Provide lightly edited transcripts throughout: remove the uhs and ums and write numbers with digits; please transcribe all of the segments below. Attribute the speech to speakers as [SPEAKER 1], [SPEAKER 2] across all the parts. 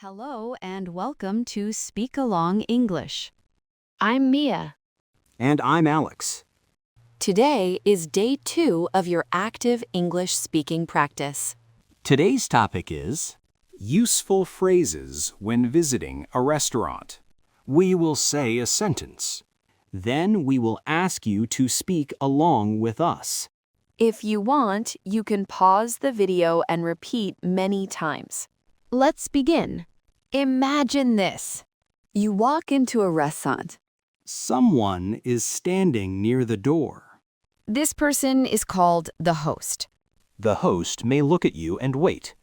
[SPEAKER 1] Hello and welcome to SpeakAlong English.
[SPEAKER 2] I'm Mia.
[SPEAKER 3] And I'm Alex.
[SPEAKER 1] Today is day 2 of your active English speaking practice.
[SPEAKER 3] Today's topic is useful phrases when visiting a restaurant. We will say a sentence. Then we will ask you to speak along with us.
[SPEAKER 1] If you want, you can pause the video and repeat many times. Let's begin. Imagine this. You walk into a restaurant.
[SPEAKER 3] Someone is standing near the door.
[SPEAKER 1] This person is called the host.
[SPEAKER 3] The host may look at you and wait.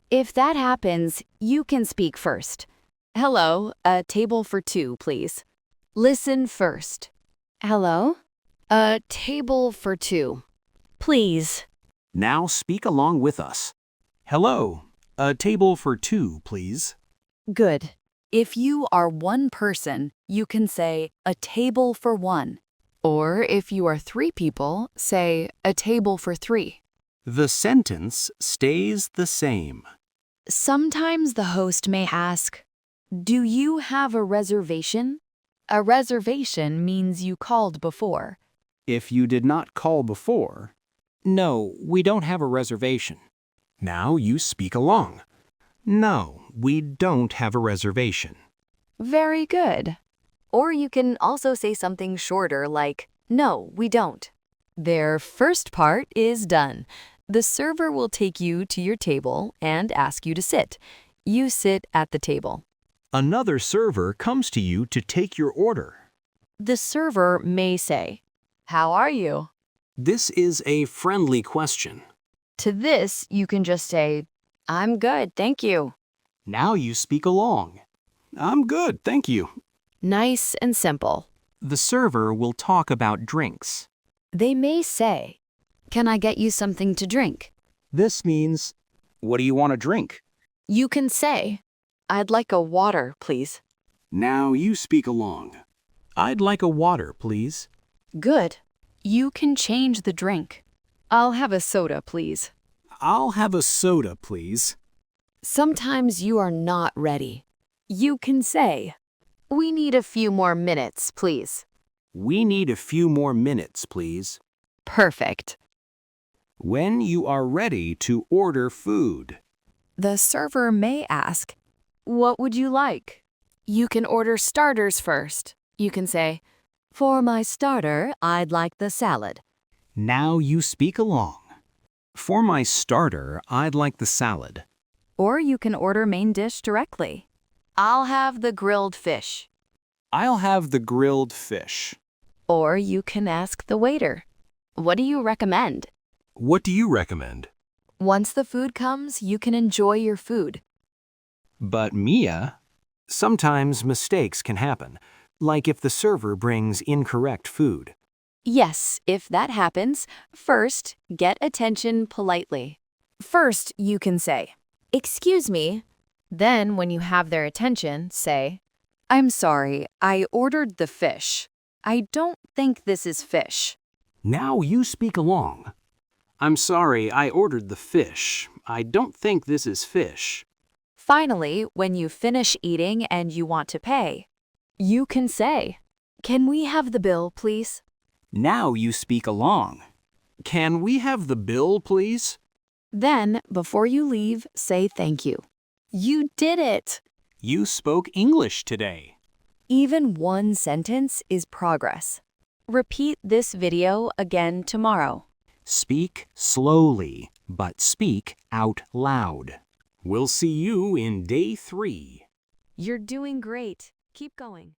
[SPEAKER 1] If that happens, you can speak first. Hello, a table for 2, please. Listen first. Hello? A table for 2. Please.
[SPEAKER 3] Now speak along with us. Hello, a table for 2, please.
[SPEAKER 1] Good. If you are one person, you can say a table for 1. Or if you are 3 people, say a table for 3.
[SPEAKER 3] The sentence stays the same.
[SPEAKER 1] Sometimes the host may ask, "Do you have a reservation?" A reservation means you called before.
[SPEAKER 3] If you did not call before, no, we don't have a reservation. Now you speak along. No, we don't have a reservation.
[SPEAKER 1] Very good. Or you can also say something shorter like, "No, we don't." Their first part is done. The server will take you to your table and ask you to sit. You sit at the table.
[SPEAKER 3] Another server comes to you to take your order.
[SPEAKER 1] The server may say, "How are you?"
[SPEAKER 3] This is a friendly question.
[SPEAKER 1] To this, you can just say, "I'm good, thank you."
[SPEAKER 3] Now you speak along. I'm good, thank you.
[SPEAKER 1] Nice and simple.
[SPEAKER 3] The server will talk about drinks.
[SPEAKER 1] They may say, "Can I get you something to drink?"
[SPEAKER 3] This means, what do you want to drink?
[SPEAKER 1] You can say, "I'd like a water, please."
[SPEAKER 3] Now you speak along. I'd like a water, please.
[SPEAKER 1] Good. You can change the drink. "I'll have a soda, please."
[SPEAKER 3] I'll have a soda, please.
[SPEAKER 1] Sometimes you are not ready. You can say, "We need a few more minutes, please."
[SPEAKER 3] We need a few more minutes, please.
[SPEAKER 1] Perfect.
[SPEAKER 3] When you are ready to order food.
[SPEAKER 1] The server may ask, "What would you like?" You can order starters first. You can say, "For my starter, I'd like the salad."
[SPEAKER 3] Now you speak along. For my starter, I'd like the salad.
[SPEAKER 1] Or you can order main dish directly. "I'll have the grilled fish."
[SPEAKER 3] I'll have the grilled fish.
[SPEAKER 1] Or you can ask the waiter, "What do you recommend?"
[SPEAKER 3] What do you recommend?
[SPEAKER 1] Once the food comes, you can enjoy your food.
[SPEAKER 3] But Mia, sometimes mistakes can happen, like if the server brings incorrect food.
[SPEAKER 1] Yes, if that happens, first, get attention politely. First, you can say, "Excuse me." Then, when you have their attention, say, "I'm sorry, I ordered the fish. I don't think this is fish."
[SPEAKER 3] Now you speak along. I'm sorry, I ordered the fish. I don't think this is fish.
[SPEAKER 1] Finally, when you finish eating and you want to pay, you can say, "Can we have the bill, please?"
[SPEAKER 3] Now you speak along. Can we have the bill, please?
[SPEAKER 1] Then, before you leave, say thank you. You did it!
[SPEAKER 3] You spoke English today.
[SPEAKER 1] Even one sentence is progress. Repeat this video again tomorrow.
[SPEAKER 3] Speak slowly, but speak out loud. We'll see you in day 3.
[SPEAKER 1] You're doing great. Keep going.